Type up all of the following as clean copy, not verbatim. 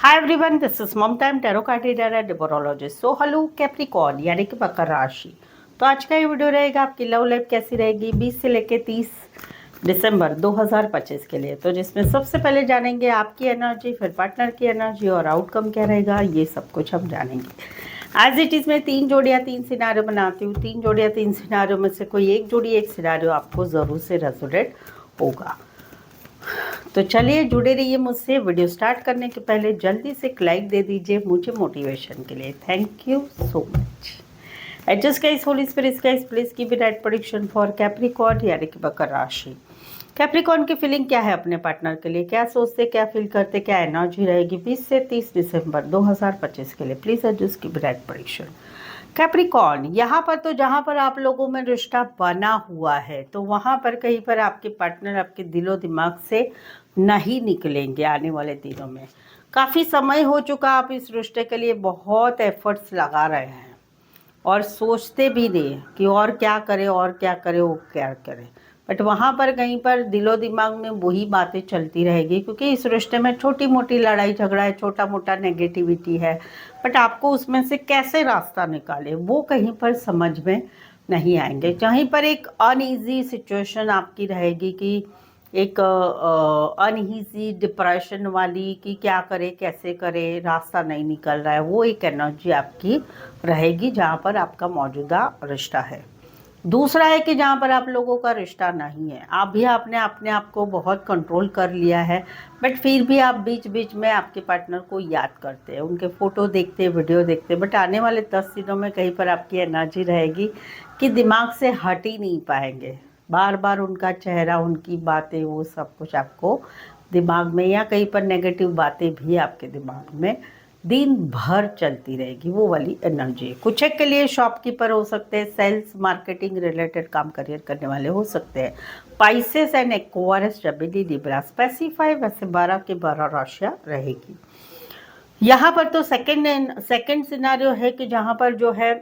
Hi everyone, this is मम time tarot card reader and numerologist. So hello Capricorn यानी कि मकर राशि। तो आज का ये वीडियो रहेगा आपकी लव लाइफ कैसी रहेगी 20 से लेकर 30 दिसंबर 2025 के लिए। तो जिसमें सबसे पहले जानेंगे आपकी एनर्जी, फिर पार्टनर की एनर्जी और आउटकम क्या रहेगा, ये सब कुछ हम जानेंगे। एज इट इज में 3 जोड़ियाँ 3 सिनारियो बनाती हूँ। 3 जोड़ियाँ 3 सिनारियो में से कोई एक जोड़ी एक सिनारियो आपको ज़रूर से रेजोनेट होगा। तो चलिए जुड़े रहिए मुझसे। वीडियो स्टार्ट करने के पहले जल्दी से एक लाइक दे दीजिए मुझे मोटिवेशन के लिए। Thank you so much. Adjust guys, holy spirits guys, please give it right prediction for Capricorn यानी कि मकर राशि। कैप्रिकॉर्न की फीलिंग क्या है अपने पार्टनर के लिए, क्या सोचते, क्या फील करते, क्या एनर्जी रहेगी 20 से 30 दिसंबर 2025 के लिए। Please adjust give right prediction. Capricorn, यहाँ पर तो जहाँ पर आप लोगों में रिश्ता बना हुआ है तो वहाँ पर कहीं पर आपके पार्टनर आपके दिलो दिमाग से नहीं निकलेंगे आने वाले दिनों में। काफ़ी समय हो चुका, आप इस रिश्ते के लिए बहुत एफर्ट्स लगा रहे हैं और सोचते भी नहीं कि और क्या करें और क्या करें वो क्या करें, बट वहाँ पर कहीं पर दिलो दिमाग में वही बातें चलती रहेगी क्योंकि इस रिश्ते में छोटी मोटी लड़ाई झगड़ा है, छोटा मोटा नेगेटिविटी है, बट आपको उसमें से कैसे रास्ता निकाले वो कहीं पर समझ में नहीं आएंगे। कहीं पर एक अनईजी सिचुएशन आपकी रहेगी कि एक अनईजी डिप्रेशन वाली कि क्या करे कैसे करे, रास्ता नहीं निकल रहा है, वो एक एनर्जी आपकी रहेगी जहाँ पर आपका मौजूदा रिश्ता है। दूसरा है कि जहाँ पर आप लोगों का रिश्ता नहीं है, आप भी आपने अपने आप को बहुत कंट्रोल कर लिया है, बट फिर भी आप बीच बीच में आपके पार्टनर को याद करते हैं, उनके फ़ोटो देखते हैं, वीडियो देखते हैं, बट आने वाले 10 दिनों में कहीं पर आपकी एनर्जी रहेगी कि दिमाग से हट ही नहीं पाएंगे। बार बार उनका चेहरा, उनकी बातें, वो सब कुछ आपको दिमाग में, या कहीं पर नेगेटिव बातें भी आपके दिमाग में दिन भर चलती रहेगी, वो वाली एनर्जी। कुछ एक के लिए शॉपकीपर हो सकते हैं, सेल्स मार्केटिंग रिलेटेड काम करियर करने वाले हो सकते हैं। पाइसेस एंड एक्वायरस जबीली लिब्रा स्पेसिफाई वैसे 12 के 12 राशियाँ रहेगी। यहाँ पर तो सेकंड सिनारियो है कि जहाँ पर जो है,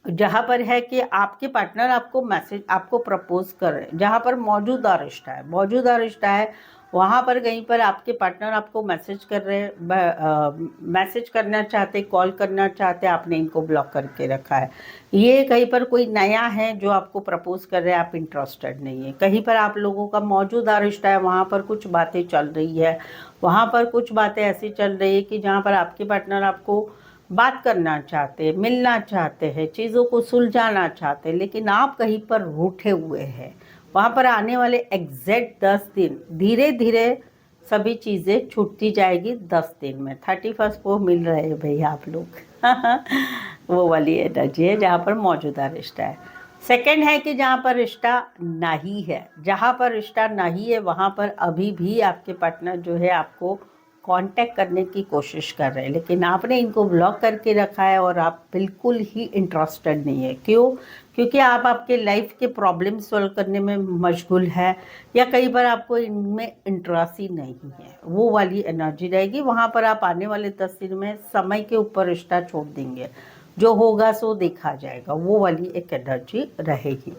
जहाँ पर है कि आपके पार्टनर आपको मैसेज, आपको प्रपोज कर रहे हैं, जहाँ पर मौजूदा रिश्ता है, मौजूदा रिश्ता है वहाँ पर कहीं पर आपके पार्टनर आपको मैसेज कर रहे हैं, मैसेज करना चाहते, कॉल करना चाहते, आपने इनको ब्लॉक करके रखा है। ये कहीं पर कोई नया है जो आपको प्रपोज कर रहे हैं, आप इंटरेस्टेड नहीं है। कहीं पर आप लोगों का मौजूदा रिश्ता है, वहाँ पर कुछ बातें चल रही है, वहाँ पर कुछ बातें ऐसी चल रही है कि जहाँ पर आपके पार्टनर आपको बात करना चाहते हैं, मिलना चाहते हैं, चीज़ों को सुलझाना चाहते हैं, लेकिन आप कहीं पर रूठे हुए हैं। वहाँ पर आने वाले एग्जैक्ट 10 दिन धीरे धीरे सभी चीज़ें छूटती जाएगी। 10 दिन में 31 को मिल रहे हैं भैया आप लोग वो वाली एनर्जी है जहाँ पर मौजूदा रिश्ता है। सेकंड है कि जहाँ पर रिश्ता नहीं है, जहाँ पर रिश्ता नहीं है वहाँ पर अभी भी आपके पार्टनर जो है आपको कांटेक्ट करने की कोशिश कर रहे हैं, लेकिन आपने इनको ब्लॉक करके रखा है और आप बिल्कुल ही इंटरेस्टेड नहीं है। क्यों? क्योंकि आप आपके लाइफ के प्रॉब्लम सॉल्व करने में मशगूल है, या कई बार आपको इनमें इंटरेस्ट ही नहीं है, वो वाली एनर्जी रहेगी। वहाँ पर आप आने वाले 10 दिन में समय के ऊपर रिश्ता छोड़ देंगे, जो होगा सो देखा जाएगा, वो वाली एक एनर्जी रहेगी।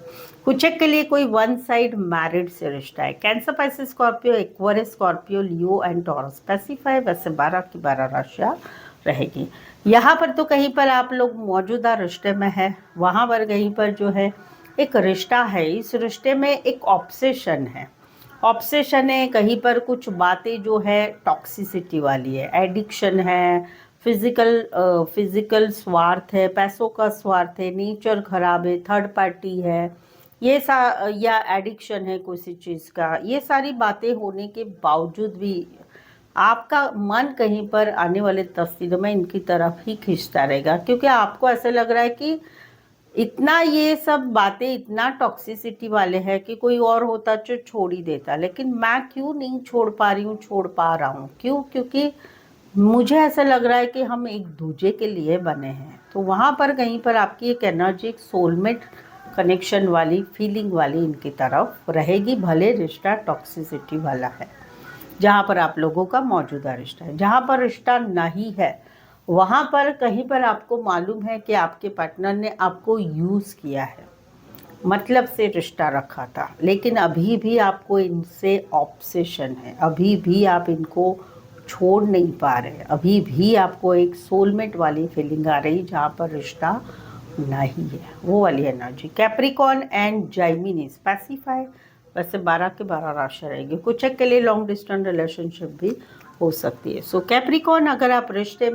कुछ एक के लिए कोई वन साइड मैरिड से रिश्ता है। Cancer, Pisces, Scorpio, Aquarius, Scorpio, Leo and taurus specify वैसे 12 की 12 राशियाँ रहेगी। यहाँ पर तो कहीं पर आप लोग मौजूदा रिश्ते में है, वहाँ पर कहीं पर जो है एक रिश्ता है, इस रिश्ते में एक ऑब्सेशन है, ऑब्सेशन है, कहीं पर कुछ बातें जो है टॉक्सिसिटी वाली है, एडिक्शन है, फिजिकल स्वार्थ है, पैसों का स्वार्थ है, नेचर खराब है, थर्ड पार्टी है, ये या एडिक्शन है किसी चीज़ का, ये सारी बातें होने के बावजूद भी आपका मन कहीं पर आने वाले 10 दिनों में इनकी तरफ ही खींचता रहेगा, क्योंकि आपको ऐसा लग रहा है कि इतना ये सब बातें इतना टॉक्सिसिटी वाले हैं कि कोई और होता तो छोड़ ही देता, लेकिन मैं क्यों नहीं छोड़ पा रही हूँ, छोड़ पा रहा हूँ, क्यों? क्योंकि मुझे ऐसा लग रहा है कि हम एक दूजे के लिए बने हैं। तो वहाँ पर कहीं पर आपकी एक एनर्जी, एक सोलमेट कनेक्शन वाली फीलिंग वाली इनकी तरफ रहेगी, भले रिश्ता टॉक्सिसिटी वाला है जहाँ पर आप लोगों का मौजूदा रिश्ता है। जहाँ पर रिश्ता नहीं है वहाँ पर कहीं पर आपको मालूम है कि आपके पार्टनर ने आपको यूज़ किया है, मतलब से रिश्ता रखा था, लेकिन अभी भी आपको इनसे ऑब्सेशन है, अभी भी आप इनको छोड़ नहीं पा रहे, अभी भी आपको एक सोलमेट वाली फीलिंग आ रही जहाँ पर रिश्ता नहीं है, वो वाली एनर्जी। कैप्रिकॉर्न एंड जाइमिनी स्पेसिफाई, वैसे 12 के 12 राशि रहेगी। कुछ एक के लिए लॉन्ग डिस्टेंस रिलेशनशिप भी हो सकती है। सो कैप्रिकॉर्न, अगर आप रिश्ते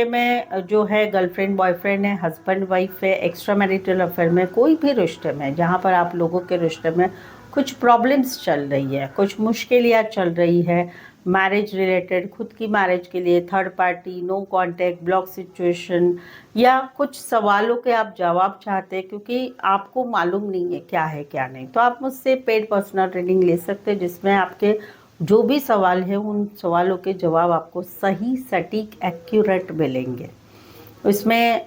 में जो है गर्लफ्रेंड बॉयफ्रेंड है, हस्बैंड वाइफ है, एक्स्ट्रा मैरिटल अफेयर में, कोई भी रिश्ते में जहाँ पर आप लोगों के रिश्ते में कुछ प्रॉब्लम्स चल रही है, कुछ मुश्किलियाँ चल रही है मैरिज रिलेटेड, खुद की मैरिज के लिए, third party, no contact, block situation, या कुछ सवालों के आप जवाब चाहते हैं क्योंकि आपको मालूम नहीं है क्या है क्या नहीं, तो आप मुझसे पेड पर्सनल रीडिंग ले सकते हैं जिसमें आपके जो भी सवाल है उन सवालों के जवाब आपको सही सटीक एक्यूरेट मिलेंगे। इसमें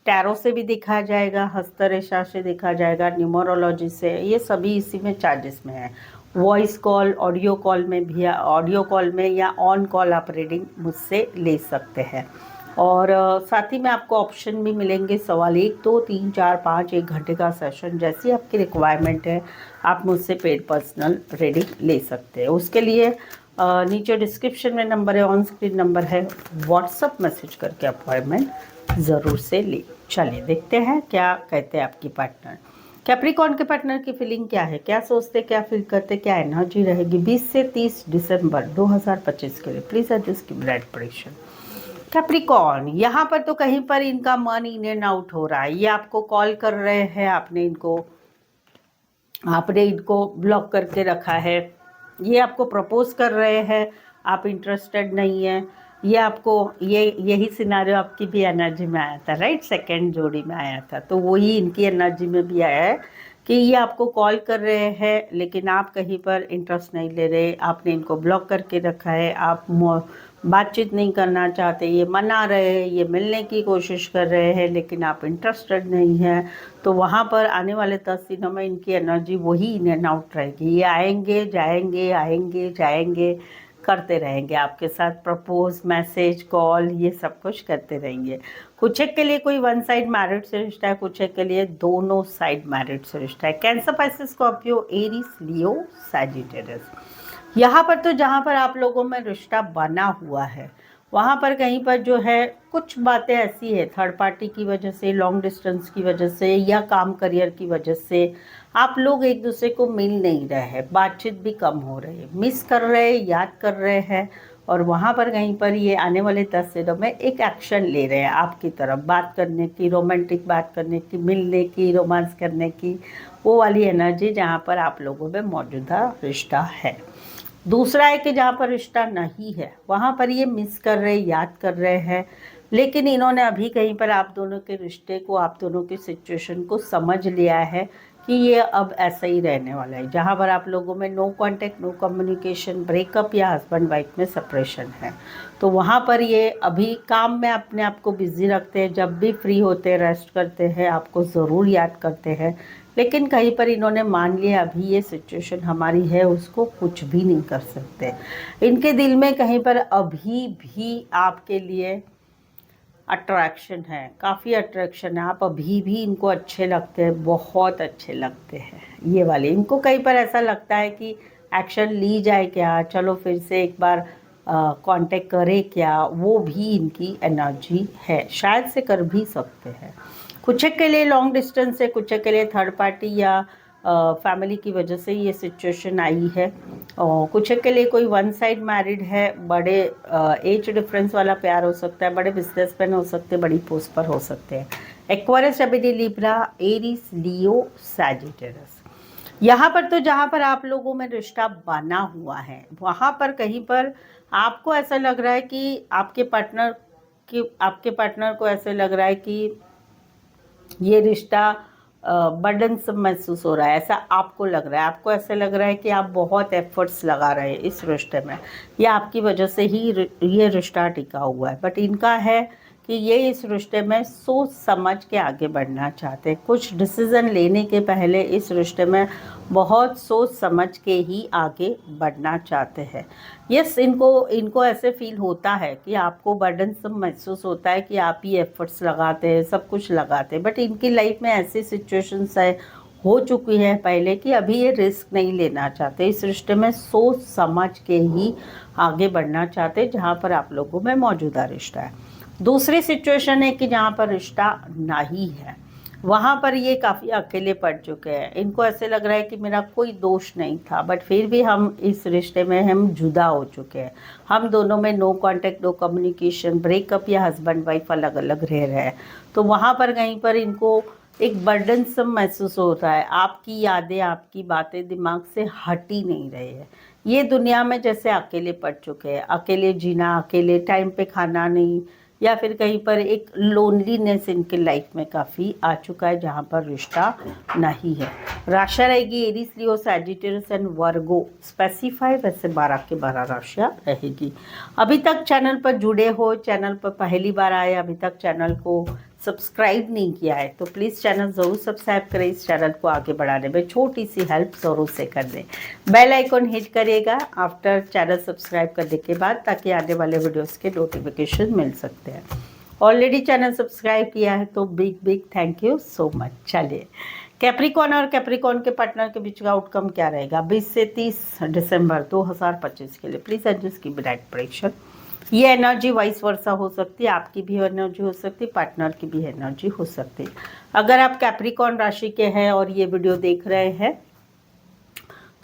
टैरो से भी दिखा जाएगा, हस्तरेखा से दिखा जाएगा, न्यूमरोलॉजी से, ये सभी इसी में चार्जेस में है। वॉइस कॉल, ऑडियो कॉल में भी, ऑडियो कॉल में या ऑन कॉल आप रीडिंग मुझसे ले सकते हैं। और साथ ही में आपको ऑप्शन भी मिलेंगे, सवाल 1 2 3 4 5, 1 घंटे का सेशन, जैसी आपकी रिक्वायरमेंट है आप मुझसे पेड पर्सनल रीडिंग ले सकते हैं। उसके लिए नीचे डिस्क्रिप्शन में नंबर है, ऑन स्क्रीन नंबर है, व्हाट्सअप मैसेज करके अपॉइंटमेंट ज़रूर से ले। चलिए देखते हैं क्या कहते हैं आपकी पार्टनर। कैप्रिकॉर्न के पार्टनर की फीलिंग क्या है, क्या सोचते, क्या फील करते, क्या एनर्जी रहेगी 20 से 30 दिसंबर 2025 के लिए। प्लीज़ एडजस्ट की ब्लड प्रेशर। कैप्रिकॉर्न, यहाँ पर तो कहीं पर इनका मन इन एंड आउट हो रहा है, ये आपको कॉल कर रहे हैं, आपने इनको ब्लॉक करके रखा है, ये आपको प्रपोज कर रहे हैं, आप इंटरेस्टेड नहीं है, ये आपको यही सिनारियो आपकी भी एनर्जी में आया था, राइट, सेकंड जोड़ी में आया था, तो वही इनकी एनर्जी में भी आया है कि ये आपको कॉल कर रहे हैं लेकिन आप कहीं पर इंटरेस्ट नहीं ले रहे, आपने इनको ब्लॉक करके रखा है, आप बातचीत नहीं करना चाहते, ये मना रहे हैं, ये मिलने की कोशिश कर रहे हैं लेकिन आप इंटरेस्टेड नहीं हैं। तो वहाँ पर आने वाले 10 दिनों में इनकी एनर्जी वही इन एंड आउट रहेगी, ये आएंगे जाएंगे करते रहेंगे आपके साथ, प्रपोज, मैसेज, कॉल, ये सब कुछ करते रहेंगे। कुछ एक के लिए कोई वन साइड मैरिड से रिश्ता है, कुछ एक के लिए दोनों साइड मैरिड से रिश्ता है। कैंसर, पाइसेस, स्कॉर्पियो, एरीज, लियो, सैजिटेरियस। यहाँ पर तो जहाँ पर आप लोगों में रिश्ता बना हुआ है वहाँ पर कहीं पर जो है कुछ बातें ऐसी है, थर्ड पार्टी की वजह से, लॉन्ग डिस्टेंस की वजह से, या काम करियर की वजह से आप लोग एक दूसरे को मिल नहीं रहे हैं, बातचीत भी कम हो रही है, मिस कर रहे हैं, याद कर रहे हैं, और वहाँ पर कहीं पर ये आने वाले 10 दिनों में एक एक्शन ले रहे हैं आपकी तरफ, बात करने की, रोमांटिक बात करने की, मिलने की, रोमांस करने की, वो वाली एनर्जी जहाँ पर आप लोगों में मौजूदा रिश्ता है। दूसरा है कि जहाँ पर रिश्ता नहीं है वहाँ पर ये मिस कर रहे, याद कर रहे हैं, लेकिन इन्होंने अभी कहीं पर आप दोनों के रिश्ते को, आप दोनों की सिचुएशन को समझ लिया है कि ये अब ऐसा ही रहने वाला है। जहाँ पर आप लोगों में no contact, no communication, breakup या हस्बैंड वाइफ में सेपरेशन है, तो वहाँ पर ये अभी काम में अपने आप को बिजी रखते हैं, जब भी फ्री होते हैं, रेस्ट करते हैं, आपको ज़रूर याद करते हैं, लेकिन कहीं पर इन्होंने मान लिया अभी ये सिचुएशन हमारी है, उसको कुछ भी नहीं कर सकते। इनके दिल में कहीं पर अभी भी आपके लिए अट्रैक्शन है, काफ़ी अट्रैक्शन है, आप अभी भी इनको अच्छे लगते हैं, बहुत अच्छे लगते हैं ये वाले। इनको कहीं पर ऐसा लगता है कि एक्शन ली जाए क्या, चलो फिर से एक बार कांटेक्ट करें क्या, वो भी इनकी एनर्जी है, शायद से कर भी सकते हैं। कुछ के लिए लॉन्ग डिस्टेंस है, कुछ के लिए थर्ड पार्टी या फैमिली की वजह से ये सिचुएशन आई है, और कुछ के लिए कोई वन साइड मैरिड है, बड़े एज डिफरेंस वाला प्यार हो सकता है, बड़े बिजनेसमैन हो सकते हैं, बड़ी पोस्ट पर हो सकते हैं। एक्वेरियस, एबिडी, लिब्रा, एरीज, लियो, सैजिटेरियस। यहाँ पर तो जहाँ पर आप लोगों में रिश्ता बना हुआ है वहाँ पर कहीं पर आपको ऐसा लग रहा है कि आपके पार्टनर को ऐसे लग रहा है कि ये रिश्ता बर्डन सब महसूस हो रहा है, ऐसा आपको लग रहा है, आपको ऐसे लग रहा है कि आप बहुत एफर्ट्स लगा रहे हैं इस रिश्ते में, या आपकी वजह से ही ये रिश्ता टिका हुआ है। बट इनका है कि ये इस रिश्ते में सोच समझ के आगे बढ़ना चाहते हैं, कुछ डिसीज़न लेने के पहले इस रिश्ते में बहुत सोच समझ के ही आगे बढ़ना चाहते हैं। यस, इनको ऐसे फील होता है कि आपको बर्डन सब महसूस होता है कि आप ही एफर्ट्स लगाते हैं, सब कुछ लगाते हैं, बट इनकी लाइफ में ऐसी सिचुएशंस है, हो चुकी है पहले कि अभी ये रिस्क नहीं लेना चाहते, इस रिश्ते में सोच समझ के ही आगे बढ़ना चाहते जहाँ पर आप लोगों में मौजूदा रिश्ता है। दूसरी सिचुएशन है कि जहाँ पर रिश्ता नहीं है, वहाँ पर ये काफ़ी अकेले पड़ चुके हैं। इनको ऐसे लग रहा है कि मेरा कोई दोष नहीं था, बट फिर भी हम इस रिश्ते में हम जुदा हो चुके हैं। हम दोनों में no contact, no communication, breakup या हस्बैंड वाइफ अलग अलग रह रहे हैं। तो वहाँ पर कहीं पर इनको एक बर्डनसम महसूस होता है। आपकी यादें, आपकी बातें दिमाग से हट ही नहीं रही है। ये दुनिया में जैसे अकेले पड़ चुके हैं, अकेले जीना, अकेले टाइम पे खाना नहीं, या फिर कहीं पर एक लोनलीनेस इनके लाइफ में काफ़ी आ चुका है जहाँ पर रिश्ता नहीं है। राशियाँ रहेगी Aries, Leo, Sagittarius and Virgo. Specify वैसे 12 के 12 राशियाँ रहेगी। अभी तक चैनल पर जुड़े हो, चैनल पर पहली बार आए, अभी तक चैनल को सब्सक्राइब नहीं किया है तो प्लीज़ चैनल ज़रूर सब्सक्राइब करें। इस चैनल को आगे बढ़ाने में छोटी सी हेल्प ज़रूर से कर दें। बेल आइकॉन हिट करिएगा आफ्टर चैनल सब्सक्राइब करने के बाद, ताकि आने वाले वीडियोस के नोटिफिकेशन मिल सकते हैं। ऑलरेडी चैनल सब्सक्राइब किया है तो big big thank you so much. चलिए, कैप्रिकॉन और कैप्रिकॉन के पार्टनर के बीच का आउटकम क्या रहेगा 20 से 30 दिसंबर 2025 के लिए। प्लीज़ एडजस्ट की ब्राइट प्रेडिक्शन। ये एनर्जी वाइस वर्सा हो सकती है, आपकी भी एनर्जी हो सकती है, पार्टनर की भी एनर्जी हो सकती है। अगर आप कैप्रिकॉन राशि के हैं और ये वीडियो देख रहे हैं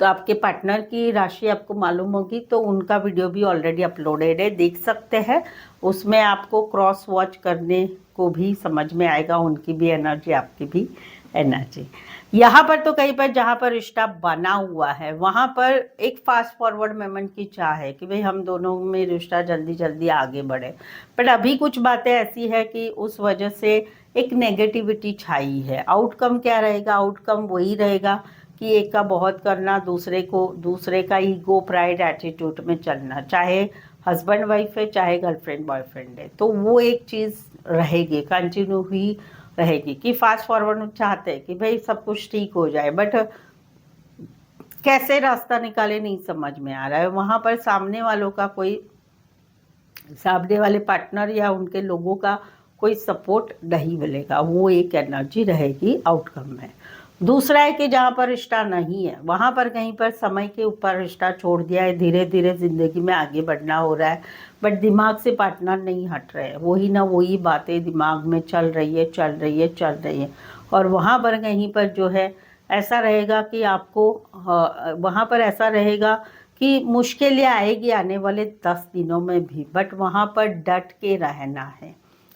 तो आपके पार्टनर की राशि आपको मालूम होगी, तो उनका वीडियो भी ऑलरेडी अपलोडेड है, देख सकते हैं। उसमें आपको क्रॉस वॉच करने को भी समझ में आएगा, उनकी भी एनर्जी, आपकी भी एनर्जी। यहाँ पर तो कहीं पर जहाँ पर रिश्ता बना हुआ है वहाँ पर एक फास्ट फॉरवर्ड मोमेंट की चाह है कि भाई हम दोनों में रिश्ता जल्दी जल्दी आगे बढ़े। बट अभी कुछ बातें ऐसी है कि उस वजह से एक नेगेटिविटी छाई है। आउटकम क्या रहेगा? आउटकम वही रहेगा कि एक का बहुत करना, दूसरे का ईगो, प्राइड, एटीट्यूड में चलना, चाहे हस्बैंड वाइफ है चाहे गर्लफ्रेंड बॉयफ्रेंड है, तो वो एक चीज़ रहेगी, कंटिन्यू हुई रहेगी कि फास्ट फॉरवर्ड चाहते हैं कि भाई सब कुछ ठीक हो जाए, बट कैसे रास्ता निकाले नहीं समझ में आ रहा है। वहाँ पर सामने वाले पार्टनर या उनके लोगों का कोई सपोर्ट नहीं मिलेगा, वो एक एनर्जी रहेगी आउटकम में। दूसरा है कि जहाँ पर रिश्ता नहीं है वहाँ पर कहीं पर समय के ऊपर रिश्ता छोड़ दिया है, धीरे धीरे ज़िंदगी में आगे बढ़ना हो रहा है, बट दिमाग से पार्टनर नहीं हट रहे हैं, वही ना वही बातें दिमाग में चल रही है। और वहाँ पर कहीं पर जो है ऐसा रहेगा कि आपको वहाँ पर ऐसा रहेगा कि मुश्किलें आएगी आने वाले 10 दिनों में भी, बट वहाँ पर डट के रहना है।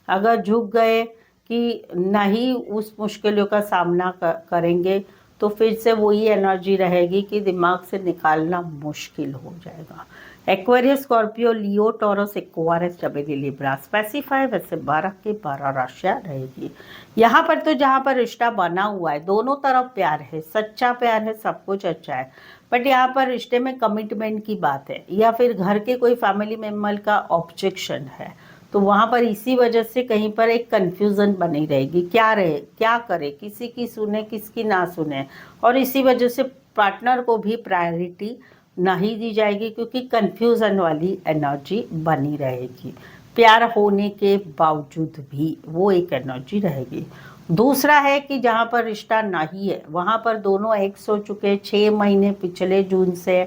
अगर झुक गए कि नहीं उस मुश्किलों का सामना करेंगे तो फिर से वही एनर्जी रहेगी कि दिमाग से निकालना मुश्किल हो जाएगा। एक्वेरियस, स्कॉर्पियो, लियो, टॉरस, एक्वारियस, जमेनी, लिब्रा। स्पेसिफाई वैसे 12 के 12 राशियाँ रहेगी। यहाँ पर तो जहाँ पर रिश्ता बना हुआ है दोनों तरफ प्यार है, सच्चा प्यार है, सब कुछ अच्छा है, बट यहाँ पर रिश्ते में कमिटमेंट की बात है या फिर घर के कोई फैमिली मेम्बर का ऑब्जेक्शन है, तो वहाँ पर इसी वजह से कहीं पर एक कन्फ्यूज़न बनी रहेगी, क्या करे, किसी की सुने किसकी ना सुने, और इसी वजह से पार्टनर को भी प्रायोरिटी नहीं दी जाएगी क्योंकि कन्फ्यूज़न वाली एनर्जी बनी रहेगी। प्यार होने के बावजूद भी वो एक एनर्जी रहेगी। दूसरा है कि जहाँ पर रिश्ता नहीं है वहाँ पर दोनों एक्स हो चुके 6 महीने पिछले जून से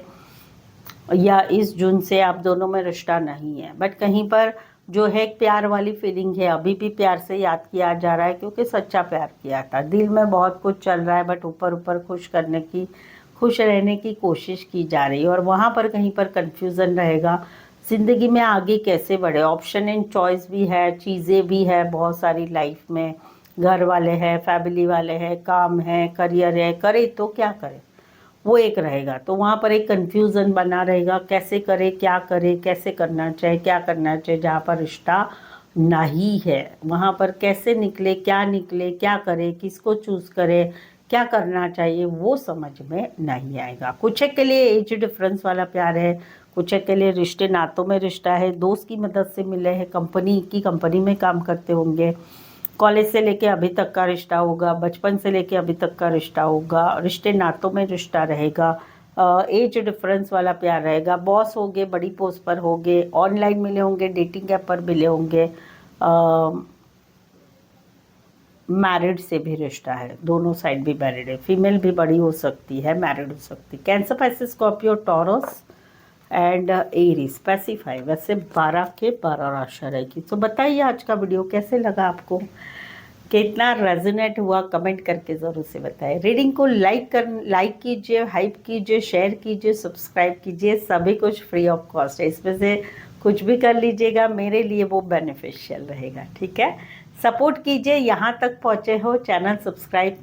या इस जून से आप दोनों में रिश्ता नहीं है, बट कहीं पर जो है एक प्यार वाली फीलिंग है, अभी भी प्यार से याद किया जा रहा है क्योंकि सच्चा प्यार किया था। दिल में बहुत कुछ चल रहा है बट ऊपर ऊपर खुश रहने की कोशिश की जा रही है, और वहाँ पर कहीं पर कन्फ्यूज़न रहेगा ज़िंदगी में आगे कैसे बढ़े। ऑप्शन एंड चॉइस भी है, चीज़ें भी है बहुत सारी लाइफ में, घर वाले हैं, फैमिली वाले हैं, काम है, करियर है, करे तो क्या करे, वो एक रहेगा। तो वहाँ पर एक कन्फ्यूज़न बना रहेगा, कैसे करे, क्या करे, कैसे करना चाहिए, क्या करना चाहिए। जहाँ पर रिश्ता नहीं है वहाँ पर कैसे निकले, क्या करे, किसको चूज़ करे, क्या करना चाहिए, वो समझ में नहीं आएगा। कुछ एक के लिए एज डिफरेंस वाला प्यार है, कुछ एक के लिए रिश्ते नातों में रिश्ता है, दोस्त की मदद से मिले हैं, कंपनी में काम करते होंगे, कॉलेज से लेके अभी तक का रिश्ता होगा, बचपन से लेके अभी तक का रिश्ता होगा, रिश्ते नातों में रिश्ता रहेगा, एज डिफरेंस वाला प्यार रहेगा, बॉस होंगे, बड़ी पोस्ट पर होंगे, ऑनलाइन मिले होंगे, डेटिंग ऐप पर मिले होंगे, मैरिड से भी रिश्ता है, दोनों साइड भी मैरिड है, फीमेल भी बड़ी हो सकती है, मैरिड हो सकती है। Cancer, Pisces, Scorpio, taurus and Aries specify. वैसे 12 के 12 राशि रहेगी। तो बताइए आज का वीडियो कैसे लगा आपको, कितना रेजोनेट हुआ, कमेंट करके ज़रूर से बताएं। रीडिंग को लाइक कीजिए, हाइप कीजिए, शेयर कीजिए, सब्सक्राइब कीजिए, सभी कुछ फ्री ऑफ कॉस्ट है। इसमें से कुछ भी कर लीजिएगा, मेरे लिए वो बेनिफिशियल रहेगा। ठीक है, सपोर्ट कीजिए। यहाँ तक पहुँचे हो, चैनल सब्सक्राइब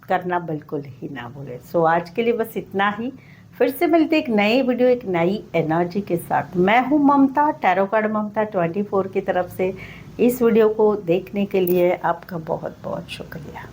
करना बिल्कुल ही ना भूलें। सो आज के लिए बस इतना ही। फिर से मिलते एक नई वीडियो, एक नई एनर्जी के साथ। मैं हूँ ममता, टैरो कार्ड ममता 24 की तरफ से। इस वीडियो को देखने के लिए आपका बहुत बहुत शुक्रिया।